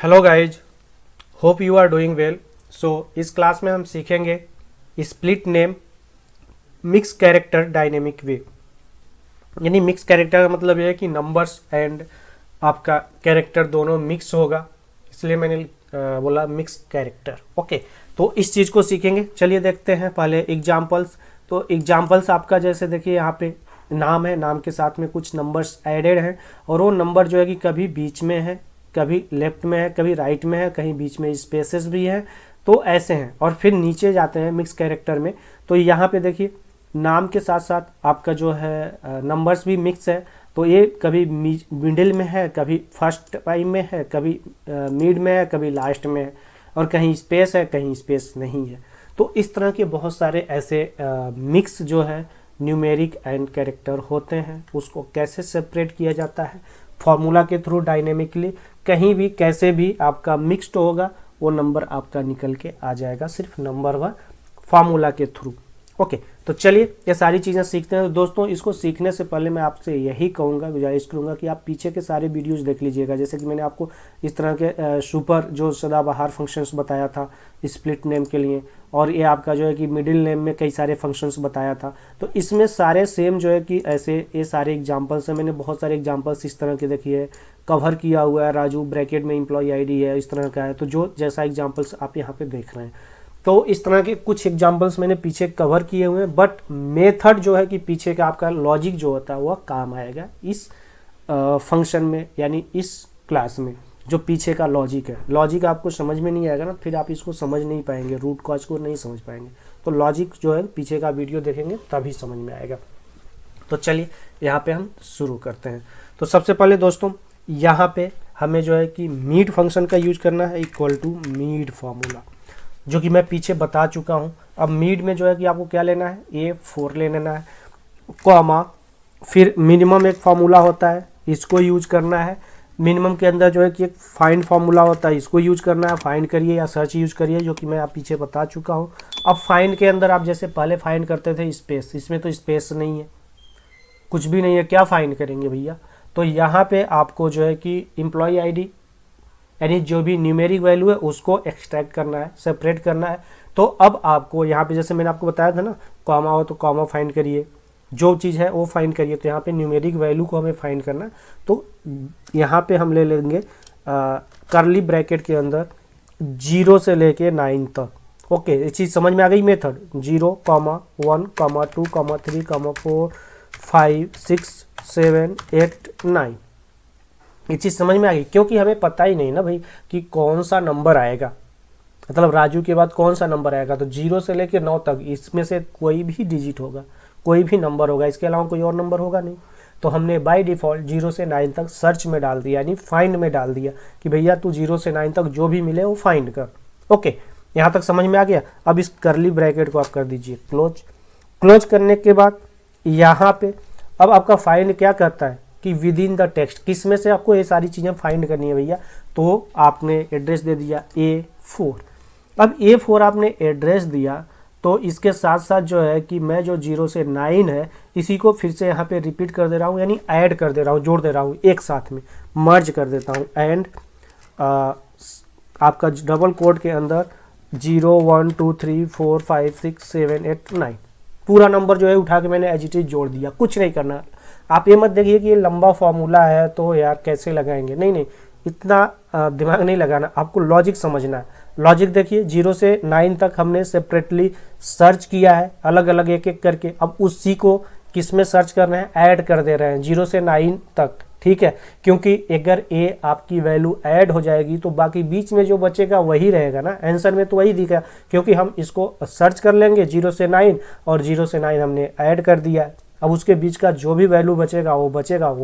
Hello guys, hope you are doing well. So इस class में हम सीखेंगे split name mix character dynamic way. यानी मिक्स कैरेक्टर का मतलब ये है कि नंबर्स एंड आपका कैरेक्टर दोनों मिक्स होगा, इसलिए मैंने बोला मिक्स कैरेक्टर। ओके, तो इस चीज़ को सीखेंगे। चलिए देखते हैं पहले एग्जाम्पल्स। तो एग्जाम्पल्स आपका जैसे देखिए यहाँ पे नाम है, नाम के साथ में कुछ नंबर्स एडेड हैं और वो नंबर जो है कि कभी बीच में है, कभी लेफ्ट में है, कभी राइट में है, कहीं बीच में स्पेसेस भी हैं, तो ऐसे हैं। और फिर नीचे जाते हैं मिक्स कैरेक्टर में, तो यहाँ पे देखिए नाम के साथ साथ आपका जो है नंबर्स भी मिक्स है। तो ये कभी मिडिल में है, कभी फर्स्ट टाइम में है, कभी मिड में है, कभी लास्ट में है, और कहीं स्पेस है, कहीं स्पेस नहीं है। तो इस तरह के बहुत सारे ऐसे मिक्स जो है न्यूमेरिक एंड कैरेक्टर होते हैं। उसको कैसे सेपरेट किया जाता है फॉर्मूला के थ्रू डायनेमिकली, कहीं भी कैसे भी आपका मिक्स्ड होगा वो नंबर आपका निकल के आ जाएगा सिर्फ नंबर व फार्मूला के थ्रू। ओके, तो चलिए ये सारी चीज़ें सीखते हैं। तो दोस्तों इसको सीखने से पहले मैं आपसे यही कहूँगा, गुजारिश करूँगा कि आप पीछे के सारे वीडियोस देख लीजिएगा। जैसे कि मैंने आपको इस तरह के सुपर जो सदाबहार फंक्शंस बताया था स्प्लिट नेम के लिए, और ये आपका जो है कि मिडिल नेम में कई सारे फंक्शंस बताया था। तो इसमें सारे सेम जो है कि ऐसे ये सारे एग्जाम्पल्स हैं। मैंने बहुत सारे एग्जाम्पल्स इस तरह के देखिए कवर किया हुआ है। राजू ब्रैकेट में एम्प्लॉय आईडी है, इस तरह का है। तो जो जैसा एग्जाम्पल्स आप यहाँ पे देख रहे हैं, तो इस तरह के कुछ एग्जाम्पल्स मैंने पीछे कवर किए हुए हैं। बट मेथड जो है कि पीछे का आपका लॉजिक जो होता है वह काम आएगा इस फंक्शन में, यानी इस क्लास में। जो पीछे का लॉजिक है, लॉजिक आपको समझ में नहीं आएगा ना, फिर आप इसको समझ नहीं पाएंगे, रूट कॉज को नहीं समझ पाएंगे। तो लॉजिक जो है पीछे का वीडियो देखेंगे तभी समझ में आएगा। तो चलिए यहाँ पे हम शुरू करते हैं। तो सबसे पहले दोस्तों यहाँ पे हमें जो है कि मीड फंक्शन का यूज करना है, इक्वल टू मीड फार्मूला, जो कि मैं पीछे बता चुका हूँ। अब मीड में जो है कि आपको क्या लेना है, A4 ले लेना है, कॉमा, फिर मिनिमम एक फार्मूला होता है, इसको यूज करना है। मिनिमम के अंदर जो है कि एक फाइंड फार्मूला होता है, इसको यूज करना है। फाइंड करिए या सर्च यूज करिए, जो कि मैं आप पीछे बता चुका हूँ। अब फाइंड के अंदर आप जैसे पहले फाइंड करते थे स्पेस, इसमें तो स्पेस नहीं है, कुछ भी नहीं है, क्या फाइंड करेंगे भैया। तो यहाँ पे आपको जो है कि एम्प्लॉय आईडी यानी जो भी न्यूमेरिक वैल्यू है उसको एक्सट्रैक्ट करना है, सेपरेट करना है। तो अब आपको यहाँ पे जैसे मैंने आपको बताया था ना, कॉमा हो तो कॉमा फाइंड करिए, जो चीज़ है वो फाइंड करिए। तो यहाँ पे न्यूमेरिक वैल्यू को हमें फाइंड करना है। तो यहाँ पे हम ले लेंगे करली ब्रैकेट के अंदर 0 से लेके 9 तक। ओके, ये चीज़ समझ में आ गई मेथड। 0, 1, 2, 3, 4, 5, 6, 7, 8, 9। ये चीज़ समझ में आ गई, क्योंकि हमें पता ही नहीं ना भाई कि कौन सा नंबर आएगा, मतलब राजू के बाद कौन सा नंबर आएगा। तो 0 से लेकर 9 तक इसमें से कोई भी डिजिट होगा, कोई भी नंबर होगा, इसके अलावा कोई और नंबर होगा नहीं। तो हमने बाय डिफ़ॉल्ट 0 से 9 तक सर्च में डाल दिया, यानी फाइंड में डाल दिया कि भैया तू 0 से 9 तक जो भी मिले वो फाइंड कर। ओके, यहाँ तक समझ में आ गया। अब इस करली ब्रैकेट को आप कर दीजिए क्लोज। क्लोज करने के बाद यहाँ पे अब आपका फाइंड क्या करता है कि विद इन द टेक्स्ट, किस में से आपको ये सारी चीज़ें फाइंड करनी है भैया। तो आपने एड्रेस दे दिया A4। अब A4 आपने एड्रेस दिया, तो इसके साथ साथ जो है कि मैं जो 0 से 9 है इसी को फिर से यहाँ पे रिपीट कर दे रहा हूँ, यानी ऐड कर दे रहा हूँ, जोड़ दे रहा हूँ, एक साथ में मर्ज कर देता हूँ। एंड आपका डबल कोड के अंदर 0, 1, 2, 3, 4, 5, 6, 7, 8, 9 पूरा नंबर जो है उठा के मैंने एज इट इज जोड़ दिया। कुछ नहीं करना। आप ये मत देखिए कि ये लंबा फॉर्मूला है तो यार कैसे लगाएंगे, नहीं नहीं, इतना दिमाग नहीं लगाना, आपको लॉजिक समझना है। लॉजिक देखिए, 0 से 9 तक हमने सेपरेटली सर्च किया है, अलग अलग एक एक करके। अब उसी को किस में सर्च कर रहे हैं, ऐड कर दे रहे हैं 0 से 9 तक, ठीक है। क्योंकि अगर ए आपकी वैल्यू ऐड हो जाएगी तो बाकी बीच में जो बचेगा वही रहेगा ना, आंसर में तो वही दिखा, क्योंकि हम इसको सर्च कर लेंगे 0 से 9 और 0 से 9 हमने ऐड कर दिया। अब उसके बीच का जो भी वैल्यू बचेगा वो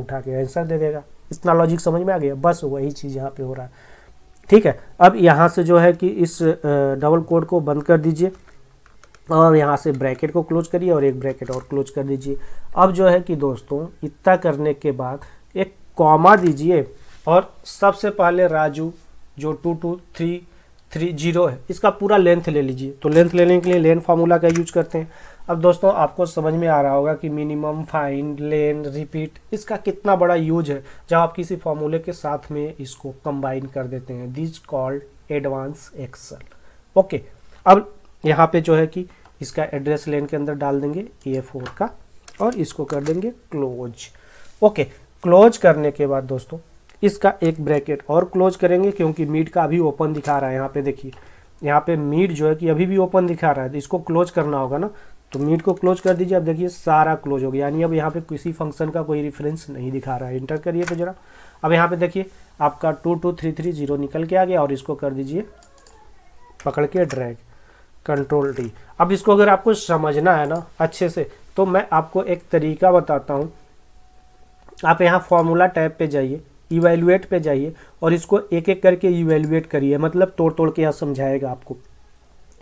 उठा के आंसर दे देगा। इतना लॉजिक समझ में आ गया, बस वही चीज़ यहाँ पे हो रहा है, ठीक है। अब यहाँ से जो है कि इस डबल कोड को बंद कर दीजिए और यहाँ से ब्रैकेट को क्लोज करिए और एक ब्रैकेट और क्लोज कर दीजिए। अब जो है कि दोस्तों इतना करने के बाद एक कॉमा दीजिए और सबसे पहले राजू जो 223330 है इसका पूरा लेंथ ले लीजिए। तो लेंथ लेने के लिए लेन फार्मूला का यूज करते हैं। अब दोस्तों आपको समझ में आ रहा होगा कि मिनिमम, फाइंड, लेन, रिपीट इसका कितना बड़ा यूज है जब आप किसी फॉर्मूले के साथ में इसको कंबाइन कर देते हैं। This called advance Excel. Okay, अब यहाँ पे जो है कि इसका एड्रेस लेन के अंदर डाल देंगे A4 का और इसको कर देंगे क्लोज। ओके, क्लोज करने के बाद दोस्तों इसका एक ब्रैकेट और क्लोज करेंगे क्योंकि मीट का अभी ओपन दिखा रहा है। यहाँ पे देखिए, यहाँ पे मीट जो है कि अभी भी ओपन दिखा रहा है, तो इसको क्लोज करना होगा ना, तो मीट को क्लोज कर दीजिए। अब देखिए सारा क्लोज हो गया, यानी अब यहाँ पे किसी फंक्शन का कोई रेफरेंस नहीं दिखा रहा है। इंटर करिए तो जरा। अब यहाँ पे देखिए आपका 22330 निकल के आ गया और इसको कर दीजिए पकड़ के ड्रैग, कंट्रोल D। अब इसको अगर आपको समझना है ना अच्छे से, तो मैं आपको एक तरीका बताता हूँ। आप यहाँ फॉर्मूला टैब पे जाइए, इवैल्यूएट पे जाइए और इसको एक एक करके इवैल्यूएट करिए, मतलब तोड़ तोड़ के यह समझाएगा आपको,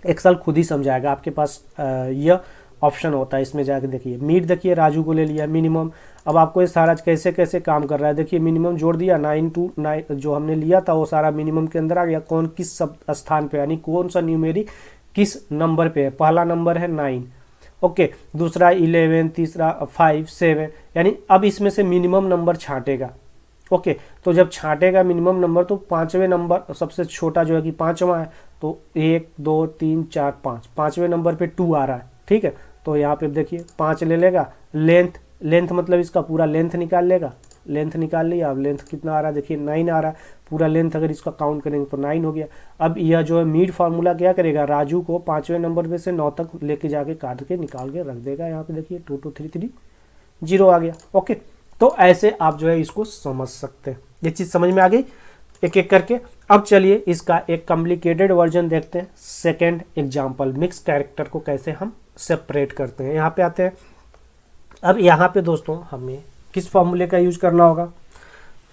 एक्सेल खुद ही समझाएगा। आपके पास यह ऑप्शन होता है, इसमें जाके देखिए। मीट देखिए राजू को ले लिया मिनिमम। अब आपको ये सारा कैसे कैसे काम कर रहा है, देखिए मिनिमम जोड़ दिया, 9 to 9 जो हमने लिया था वो सारा मिनिमम के अंदर आ गया। कौन किस सब स्थान पे, यानी कौन सा न्यूमेरिक किस नंबर पे है। पहला नंबर है 9, ओके, दूसरा 11, तीसरा 5, 7, यानी अब इसमें से मिनिमम नंबर छांटेगा। ओके, तो जब छांटेगा मिनिमम नंबर तो पांचवें नंबर सबसे छोटा जो है कि पांचवा है, तो 1 2 3 4 5, पांचवें नंबर पे 2 आ रहा है। ठीक है, तो यहाँ पे देखिए 5 ले लेगा। लेंथ मतलब इसका पूरा लेंथ निकाल लेगा। लेंथ निकाल लिया। अब लेंथ कितना आ रहा है, देखिए 9 आ रहा है। पूरा लेंथ अगर इसका काउंट करेंगे तो 9 हो गया। अब यह जो है मीट फार्मूला क्या करेगा, राजू को पांचवें नंबर पे से 9 तक लेके जाके काट के निकाल के रख देगा। यहाँ पे देखिए 22330 आ गया। ओके, तो ऐसे आप जो है इसको समझ सकते हैं। ये चीज़ समझ में आ गई एक एक करके। अब चलिए इसका एक कॉम्प्लिकेटेड वर्जन देखते हैं। सेकेंड एग्जाम्पल, मिक्स कैरेक्टर को कैसे हम सेपरेट करते हैं। यहाँ पे आते हैं। अब यहाँ पे दोस्तों हमें किस फॉर्मूले का यूज करना होगा।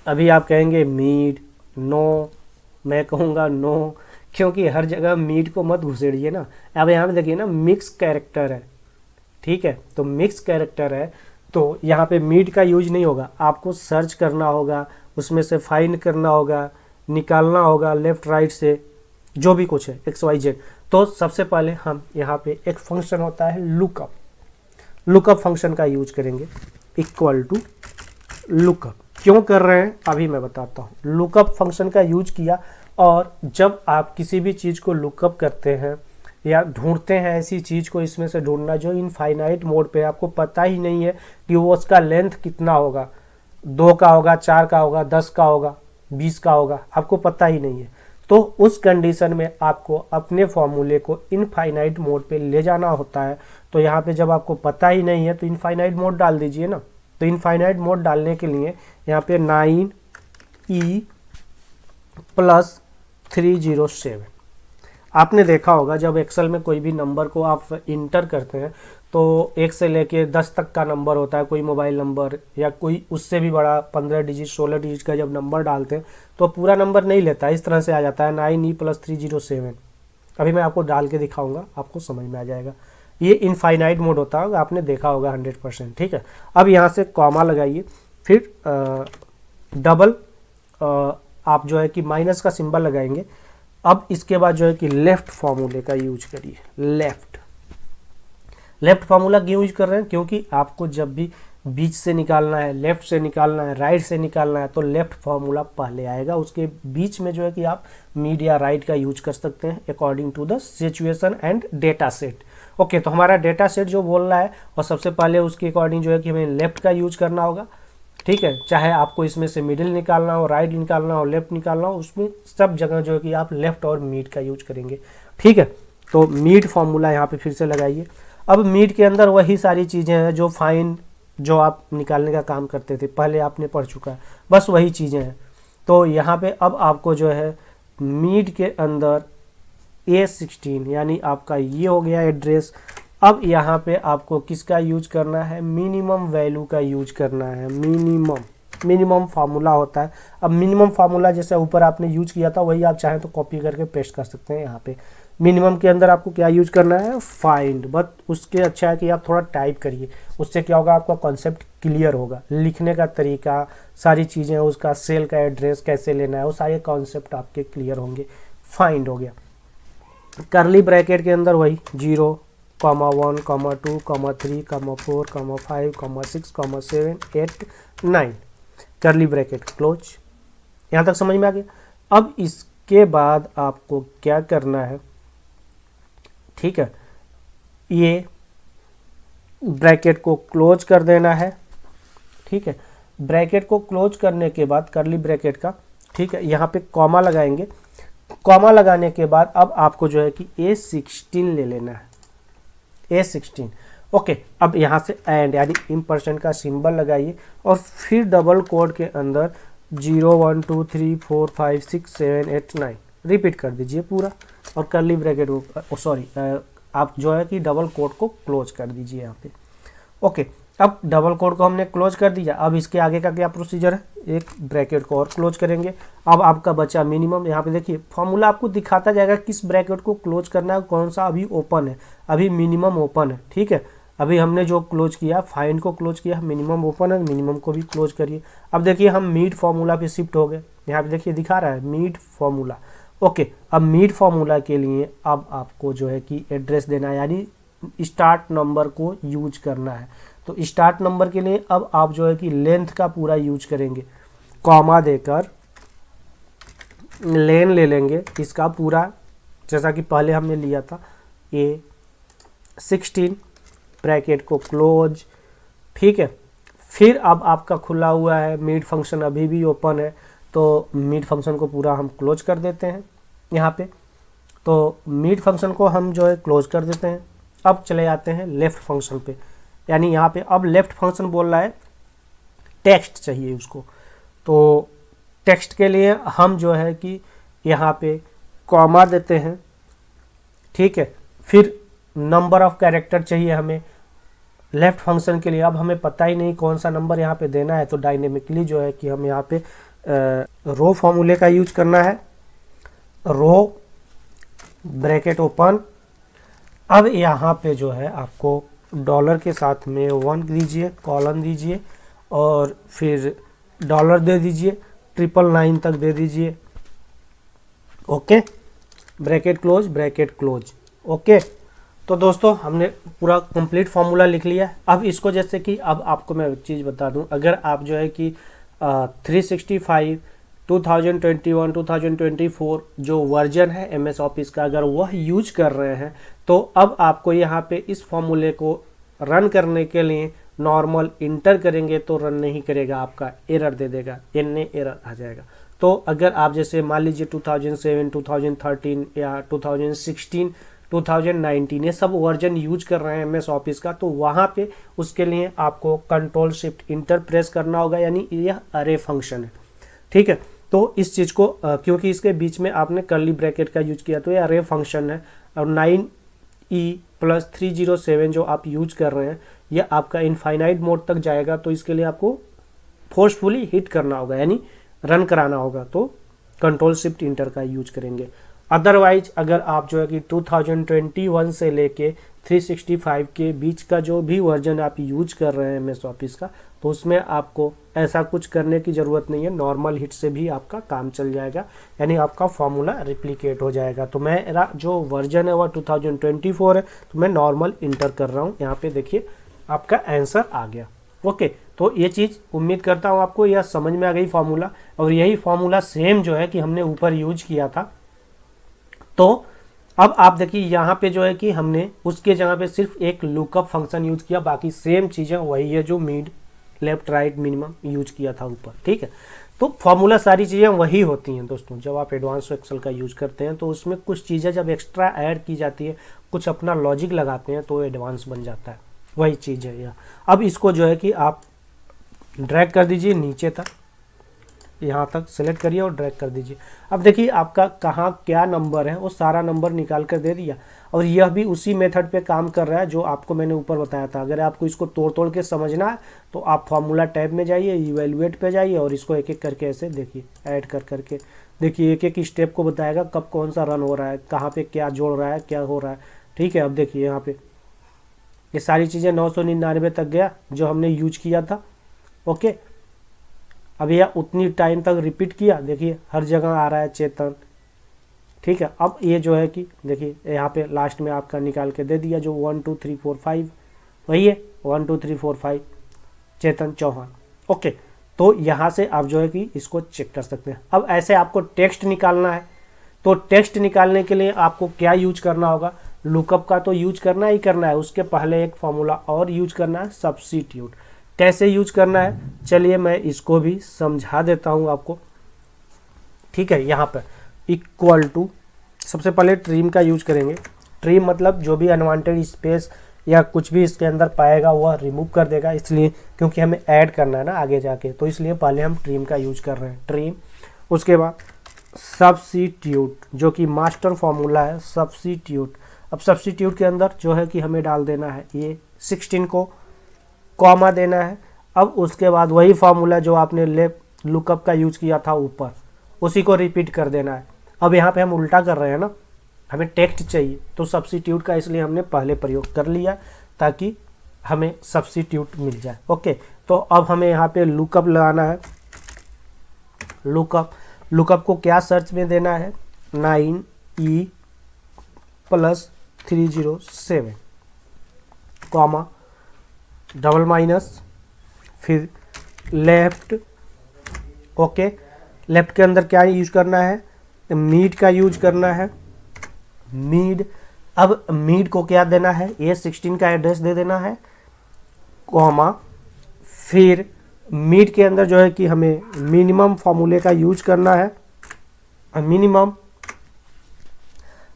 अभी आप कहेंगे मीट, नो, मैं कहूँगा नो, क्योंकि हर जगह मीट को मत घुसेड़िए ना। अब यहाँ पे देखिए ना मिक्स कैरेक्टर है, ठीक है, तो मिक्स कैरेक्टर है तो यहाँ पे मीट का यूज नहीं होगा। आपको सर्च करना होगा, उसमें से फाइंड करना होगा, निकालना होगा लेफ्ट राइट से, जो भी कुछ है XYZ। तो सबसे पहले हम यहाँ पे एक फंक्शन होता है लुकअप, लुकअप फंक्शन का यूज करेंगे। इक्वल टू लुकअप क्यों कर रहे हैं अभी मैं बताता हूँ। लुकअप फंक्शन का यूज किया, और जब आप किसी भी चीज़ को लुकअप करते हैं या ढूंढते हैं ऐसी चीज़ को, इसमें से ढूंढना जो इनफाइनाइट मोड पे, आपको पता ही नहीं है कि वो उसका लेंथ कितना होगा, 2 का होगा, 4 का होगा, 10 का होगा, 20 का होगा, आपको पता ही नहीं है। तो उस कंडीशन में आपको अपने फॉर्मूले को इनफाइनाइट मोड पे ले जाना होता है। तो यहाँ पे जब आपको पता ही नहीं है तो इनफाइनाइट मोड डाल दीजिए ना। तो इनफाइनाइट मोड डालने के लिए यहाँ पे 9E + 307। आपने देखा होगा जब एक्सेल में कोई भी नंबर को आप इंटर करते हैं तो 1 से लेके 10 तक का नंबर होता है, कोई मोबाइल नंबर या कोई उससे भी बड़ा 15 डिजिट 16 डिजिट का जब नंबर डालते हैं तो पूरा नंबर नहीं लेता, इस तरह से आ जाता है 9E + 307। अभी मैं आपको डाल के दिखाऊंगा, आपको समझ में आ जाएगा। ये इनफाइनाइट मोड होता है, आपने देखा होगा 100%। ठीक है, अब यहाँ से कॉमा लगाइए, फिर डबल आप जो है कि माइनस का सिंबल लगाएंगे। अब इसके बाद जो है कि लेफ्ट फॉर्मूले का यूज करिए। लेफ्ट फार्मूला क्यों यूज कर रहे हैं, क्योंकि आपको जब भी बीच से निकालना है, लेफ्ट से निकालना है, राइट से निकालना है, तो लेफ्ट फार्मूला पहले आएगा। उसके बीच में जो है कि आप मिड या राइट का यूज कर सकते हैं according to the situation and data set. Okay, तो हमारा डेटा सेट जो बोल रहा है और सबसे पहले उसके अकॉर्डिंग जो है कि हमें लेफ्ट का यूज करना होगा। ठीक है, चाहे आपको इसमें से मिडिल निकालना हो, राइट निकालना हो, लेफ्ट निकालना हो, उसमें सब जगह जो है कि आप लेफ्ट और मिड का यूज करेंगे। ठीक है, तो मिड फार्मूला यहाँ पे फिर से लगाइए। अब मिड के अंदर वही सारी चीज़ें हैं जो फाइन, जो आप निकालने का काम करते थे, पहले आपने पढ़ चुका है, बस वही चीज़ें हैं। तो यहाँ पे अब आपको जो है मिड के अंदर A16 यानी आपका ये हो गया एड्रेस। अब यहाँ पे आपको किसका यूज करना है, मिनिमम वैल्यू का यूज करना है। मिनिमम फार्मूला होता है। अब मिनिमम फार्मूला जैसे ऊपर आपने यूज किया था वही आप चाहें तो कॉपी करके पेस्ट कर सकते हैं। यहाँ पे मिनिमम के अंदर आपको क्या यूज करना है, फाइंड। बट उसके अच्छा है कि आप थोड़ा टाइप करिए, उससे क्या होगा, आपका कॉन्सेप्ट क्लियर होगा, लिखने का तरीका, सारी चीज़ें, उसका सेल का एड्रेस कैसे लेना है, वो सारे कॉन्सेप्ट आपके क्लियर होंगे। फाइंड हो गया, करली ब्रैकेट के अंदर वही 0 comma 1 comma 2 comma 3 comma 4 comma 5 comma 6 comma 7 8 9 curly bracket close. यहाँ तक समझ में आ गया। अब इसके बाद आपको क्या करना है, ठीक है, ये ब्रैकेट को क्लोज कर देना है, ठीक है। ब्रैकेट को क्लोज करने के बाद कर्ली ब्रैकेट का, ठीक है, यहाँ पे कॉमा लगाएंगे। कॉमा लगाने के बाद अब आपको जो है कि A16 ले लेना है, A16। ओके, अब यहाँ से एंड यानी इम्पर्सेंट का सिंबल लगाइए और फिर डबल कोड के अंदर 0 1 2 3 4 5 6 7 8 9 रिपीट कर दीजिए पूरा, और कर्ली ब्रैकेट को सॉरी आप जो है कि डबल कोड को क्लोज कर दीजिए यहाँ पे। ओके, अब डबल कोड को हमने क्लोज कर दिया। अब इसके आगे का क्या प्रोसीजर है, एक ब्रैकेट को और क्लोज करेंगे। अब आपका बचा मिनिमम। यहाँ पे देखिए फॉर्मूला आपको दिखाता जाएगा किस ब्रैकेट को क्लोज करना है, कौन सा अभी ओपन है, अभी मिनिमम ओपन है, ठीक है। अभी हमने जो क्लोज किया, फाइंड को क्लोज किया, मिनिमम ओपन है, मिनिमम को भी क्लोज करिए। अब देखिए हम मीड फार्मूला पे शिफ्ट हो गए। यहाँ पे देखिए दिखा रहा है मीड फार्मूला। ओके, अब मीड फार्मूला के लिए अब आपको जो है कि एड्रेस देना है, यानी स्टार्ट नंबर को यूज करना है। तो स्टार्ट नंबर के लिए अब आप जो है कि लेंथ का पूरा यूज करेंगे, कॉमा देकर लेन ले लेंगे इसका पूरा, जैसा कि पहले हमने लिया था। A16 ब्रैकेट को क्लोज, ठीक है। फिर अब आपका खुला हुआ है, मीड फंक्शन अभी भी ओपन है, तो मीड फंक्शन को पूरा हम क्लोज कर देते हैं यहाँ पे। तो मीड फंक्शन को हम जो है क्लोज कर देते हैं। अब चले जाते हैं लेफ्ट फंक्शन पे, यानी यहाँ पे अब लेफ्ट फंक्शन बोल रहा है टेक्स्ट चाहिए उसको। तो टेक्स्ट के लिए हम जो है कि यहाँ पे कॉमा देते हैं, ठीक है। फिर नंबर ऑफ कैरेक्टर चाहिए हमें लेफ्ट फंक्शन के लिए। अब हमें पता ही नहीं कौन सा नंबर यहाँ पे देना है, तो डायनेमिकली जो है कि हम यहाँ पे रो फॉर्मूले का यूज करना है। रो ब्रैकेट ओपन। अब यहाँ पे जो है आपको डॉलर के साथ में 1 दीजिए, कॉलन दीजिए, और फिर डॉलर दे दीजिए, 999 तक दे दीजिए। Okay, bracket close, bracket close. Okay, तो दोस्तों हमने पूरा कंप्लीट फार्मूला लिख लिया। अब इसको जैसे कि अब आपको मैं एक चीज़ बता दूं, अगर आप जो है कि 365 2021 2024 जो वर्जन है MS ऑफिस का, अगर वह यूज कर रहे हैं, तो अब आपको यहाँ पे इस फॉर्मूले को रन करने के लिए नॉर्मल इंटर करेंगे तो रन नहीं करेगा, आपका एरर दे देगा, NA एरर आ जाएगा। तो अगर आप जैसे मान लीजिए 2007 2013 या 2016 2019 ये सब वर्जन यूज कर रहे हैं MS ऑफिस का, तो वहाँ पे उसके लिए आपको कंट्रोल शिफ्ट इंटर प्रेस करना होगा, यानी यह अरे फंक्शन है, ठीक है। तो इस चीज़ को क्योंकि इसके बीच में आपने कर्ली ब्रैकेट का यूज किया, तो ये अरे फंक्शन है। और 9E+307 जो आप यूज कर रहे हैं, ये आपका इनफाइनाइट मोड तक जाएगा, तो इसके लिए आपको फोर्सफुली हिट करना होगा, यानी रन कराना होगा, तो कंट्रोल शिफ्ट इंटर का यूज करेंगे। अदरवाइज अगर आप जो है कि 2021 से लेके 365 के बीच का जो भी वर्जन आप यूज कर रहे हैं MS ऑफिस का, तो उसमें आपको ऐसा कुछ करने की ज़रूरत नहीं है, नॉर्मल हिट से भी आपका काम चल जाएगा, यानी आपका फॉर्मूला रिप्लिकेट हो जाएगा। तो मेरा जो वर्जन है वह 2024 है, तो मैं नॉर्मल इंटर कर रहा हूँ। यहाँ पे देखिए आपका आंसर आ गया। ओके, तो ये चीज़ उम्मीद करता हूँ आपको यह समझ में आ गई फार्मूला, और यही फार्मूला सेम जो है कि हमने ऊपर यूज किया था। तो अब आप देखिए यहाँ पे जो है कि हमने उसके जगह पे सिर्फ एक लुकअप फंक्शन यूज किया, बाकी सेम चीज़ें वही है जो mid left right minimum use किया था ऊपर, ठीक है। तो फॉर्मूला सारी चीज़ें वही होती हैं दोस्तों। जब आप एडवांस एक्सेल का यूज करते हैं तो उसमें कुछ चीज़ें जब एक्स्ट्रा ऐड की जाती है, कुछ अपना लॉजिक लगाते हैं, तो एडवांस बन जाता है, वही चीज़ है यह। अब इसको जो है कि आप ड्रैग कर दीजिए नीचे तक, यहाँ तक सेलेक्ट करिए और ड्रैग कर दीजिए। अब देखिए आपका कहाँ क्या नंबर है, वो सारा नंबर निकाल कर दे दिया, और यह भी उसी मेथड पे काम कर रहा है जो आपको मैंने ऊपर बताया था। अगर आपको इसको तोड़ तोड़ के समझना है तो आप फॉर्मूला टैब में जाइए, इवैल्यूएट पे जाइए, और इसको एक एक करके ऐसे देखिए ऐड कर करके देखिए, एक एक स्टेप को बताएगा कब कौन सा रन हो रहा है, कहाँ पे क्या जोड़ रहा है, क्या हो रहा है, ठीक है। अब देखिए यहाँ पे ये सारी चीज़ें 999 तक गया जो हमने यूज किया था। ओके, अब यह उतनी टाइम तक रिपीट किया, देखिए हर जगह आ रहा है चेतन, ठीक है। अब ये जो है कि देखिए यहाँ पे लास्ट में आपका निकाल के दे दिया, जो 1 2 3 4 5 वही है, 1 2 3 4 5 चेतन चौहान। ओके, तो यहाँ से आप जो है कि इसको चेक कर सकते हैं। अब ऐसे आपको टेक्स्ट निकालना है, तो टेक्स्ट निकालने के लिए आपको क्या यूज करना होगा, लुकअप का तो यूज करना ही करना है, उसके पहले एक फॉर्मूला और यूज करना है, सब्स्टिट्यूट। कैसे यूज करना है, चलिए मैं इसको भी समझा देता हूँ आपको। ठीक है, यहाँ पर इक्वल टू, सबसे पहले ट्रिम का यूज करेंगे। ट्रिम मतलब जो भी अनवांटेड स्पेस या कुछ भी इसके अंदर पाएगा वह रिमूव कर देगा, इसलिए क्योंकि हमें ऐड करना है ना आगे जाके, तो इसलिए पहले हम ट्रिम का यूज कर रहे हैं, ट्रिम। उसके बाद सब्स्टिट्यूट, जो कि मास्टर फॉर्मूला है, सब्स्टिट्यूट। अब सब्स्टिट्यूट के अंदर जो है कि हमें डाल देना है ये 16 को, कॉमा देना है। अब उसके बाद वही फार्मूला जो आपने लेफ्ट लुकअप का यूज किया था ऊपर, उसी को रिपीट कर देना है। अब यहाँ पे हम उल्टा कर रहे हैं ना, हमें टेक्स्ट चाहिए, तो सब्स्टिट्यूट का इसलिए हमने पहले प्रयोग कर लिया ताकि हमें सब्स्टिट्यूट मिल जाए। ओके, तो अब हमें यहाँ पे लुकअप लगाना है। लुकअप को क्या सर्च में देना है, 9E + 307 कॉमा डबल माइनस, फिर लेफ्ट। ओके, लेफ्ट के अंदर क्या यूज करना है, मीड का यूज करना है, मीड। अब मीड को क्या देना है, ये 16 का एड्रेस दे देना है, कॉमा, फिर मीड के अंदर जो है कि हमें मिनिमम फॉर्मूले का यूज करना है, मिनिमम।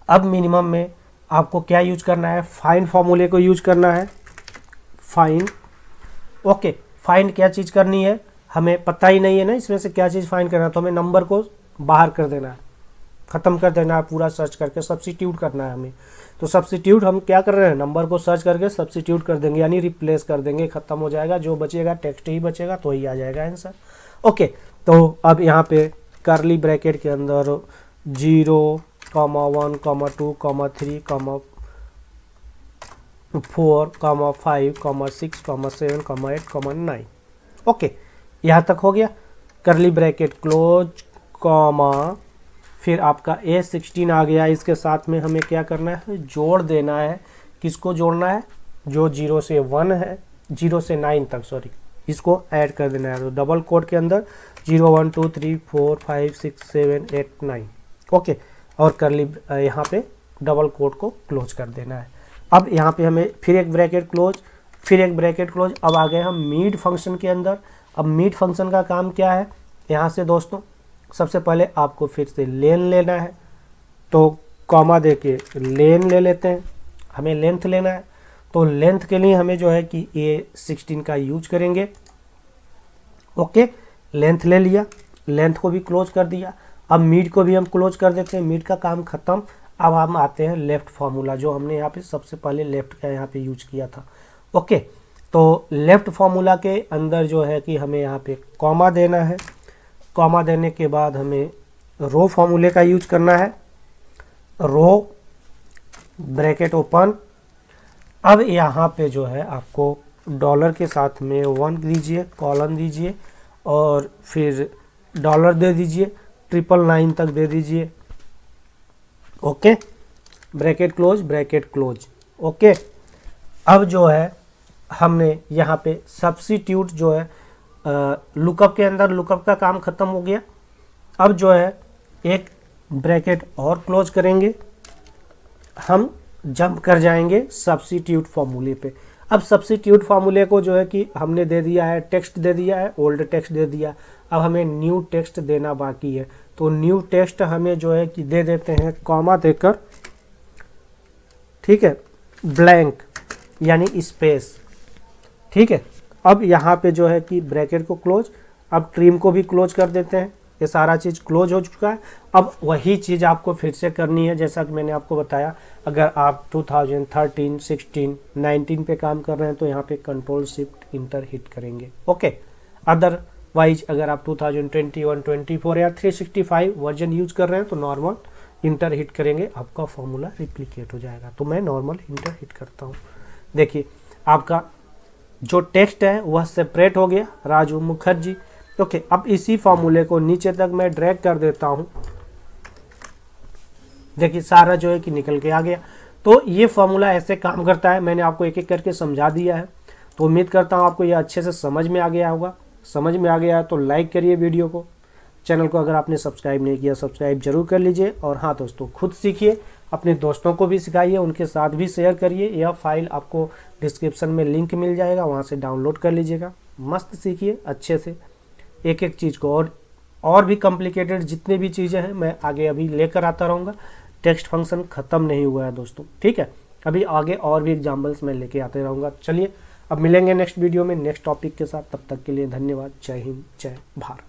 अब मिनिमम में आपको क्या यूज करना है, फाइंड फॉर्मूले को यूज करना है, फाइंड। ओके, फाइंड क्या चीज़ करनी है, हमें पता ही नहीं है ना इसमें से क्या चीज़ फाइंड करना है, तो हमें नंबर को बाहर कर देना है, ख़त्म कर देना है, पूरा सर्च करके सब्स्टिट्यूट करना है हमें। तो सब्स्टिट्यूट हम क्या कर रहे हैं, नंबर को सर्च करके सब्स्टिट्यूट कर देंगे, यानी रिप्लेस कर देंगे, ख़त्म हो जाएगा, जो बचेगा टेक्स्ट ही बचेगा, तो ही आ जाएगा आंसर। ओके, तो अब यहाँ पे कर्ली ब्रैकेट के अंदर 0, 1, 2, 3, 4, 5, 6, 7, 8, 9। ओके, यहाँ तक हो गया। कर्ली ब्रैकेट क्लोज, कॉमा, फिर आपका A16 आ गया। इसके साथ में हमें क्या करना है, जोड़ देना है। किसको जोड़ना है, जो 0 से 1 है, 0 से 9 तक, सॉरी, इसको ऐड कर देना है। तो डबल कोड के अंदर 0 1 2 3 4 5 6 7 8 9। ओके, और कर्ली यहाँ पे डबल कोड को क्लोज कर देना है। अब यहाँ पे हमें फिर एक ब्रैकेट क्लोज, फिर एक ब्रैकेट क्लोज। अब आ गए हम मीड फंक्शन के अंदर। अब मीड फंक्शन का काम क्या है, यहाँ से दोस्तों सबसे पहले आपको फिर से लेन लेना है, तो कॉमा देके लेन ले लेते हैं, हमें लेंथ लेना है। तो लेंथ के लिए हमें जो है कि A16 का यूज करेंगे। ओके, लेंथ ले लिया, लेंथ को भी क्लोज कर दिया। अब मीड को भी हम क्लोज कर देते हैं, मीड का काम खत्म। अब हम आते हैं लेफ्ट फार्मूला, जो हमने यहाँ पे सबसे पहले लेफ्ट का यहाँ पे यूज किया था। ओके, तो लेफ्ट फार्मूला के अंदर जो है कि हमें यहाँ पे कॉमा देना है। कॉमा देने के बाद हमें रो फार्मूले का यूज करना है, रो ब्रैकेट ओपन। अब यहाँ पे जो है आपको डॉलर के साथ में 1 दीजिए, कॉलन दीजिए, और फिर डॉलर दे दीजिए, 999 तक दे दीजिए। Okay, bracket close, bracket close. Okay, अब जो है हमने यहाँ पे सब्स्टिट्यूट जो है लुकअप के अंदर, लुकअप का काम खत्म हो गया। अब जो है एक ब्रैकेट और क्लोज करेंगे, हम जंप कर जाएंगे सब्स्टिट्यूट फार्मूले पे। अब सब्स्टिट्यूट फार्मूले को जो है कि हमने दे दिया है, टेक्स्ट दे दिया है, ओल्ड टेक्स्ट दे दिया। अब हमें न्यू टेक्स्ट देना बाकी है, तो न्यू टेक्स्ट हमें जो है कि दे देते हैं कॉमा देकर, ठीक है, ब्लैंक यानी स्पेस। ठीक है, अब यहाँ पे जो है कि ब्रैकेट को क्लोज, अब ट्रिम को भी क्लोज कर देते हैं। ये सारा चीज़ क्लोज हो चुका है। अब वही चीज़ आपको फिर से करनी है, जैसा कि मैंने आपको बताया। अगर आप 2013, 16, 19 पे काम कर रहे हैं तो यहाँ पे कंट्रोल शिफ्ट इंटर हिट करेंगे। ओके, अदरवाइज अगर आप 2021, 24 या 365 वर्जन यूज कर रहे हैं तो नॉर्मल इंटर हिट करेंगे, आपका फॉर्मूला रिप्लिकेट हो जाएगा। तो मैं नॉर्मल इंटर हिट करता हूँ। देखिए आपका जो टेक्स्ट है वह सेपरेट हो गया, राजू मुखर्जी। ओके, अब इसी फॉर्मूले को नीचे तक मैं ड्रैग कर देता हूँ। देखिए सारा जो है कि निकल के आ गया। तो ये फॉर्मूला ऐसे काम करता है, मैंने आपको एक एक करके समझा दिया है। तो उम्मीद करता हूँ आपको ये अच्छे से समझ में आ गया होगा। समझ में आ गया है तो लाइक करिए वीडियो को, चैनल को अगर आपने सब्सक्राइब नहीं किया सब्सक्राइब जरूर कर लीजिए। और हाँ दोस्तों, खुद सीखिए, अपने दोस्तों को भी सिखाइए, उनके साथ भी शेयर करिए। यह फाइल आपको डिस्क्रिप्शन में लिंक मिल जाएगा, वहाँ से डाउनलोड कर लीजिएगा। मस्त सीखिए अच्छे से एक एक चीज़ को, और भी कॉम्प्लिकेटेड जितने भी चीज़ें हैं मैं आगे अभी लेकर आता रहूँगा। टेक्स्ट फंक्शन ख़त्म नहीं हुआ है दोस्तों, ठीक है। अभी आगे और भी एग्जाम्पल्स मैं लेके आते रहूँगा। चलिए अब मिलेंगे नेक्स्ट वीडियो में नेक्स्ट टॉपिक के साथ, तब तक के लिए धन्यवाद। जय हिंद, जय भारत।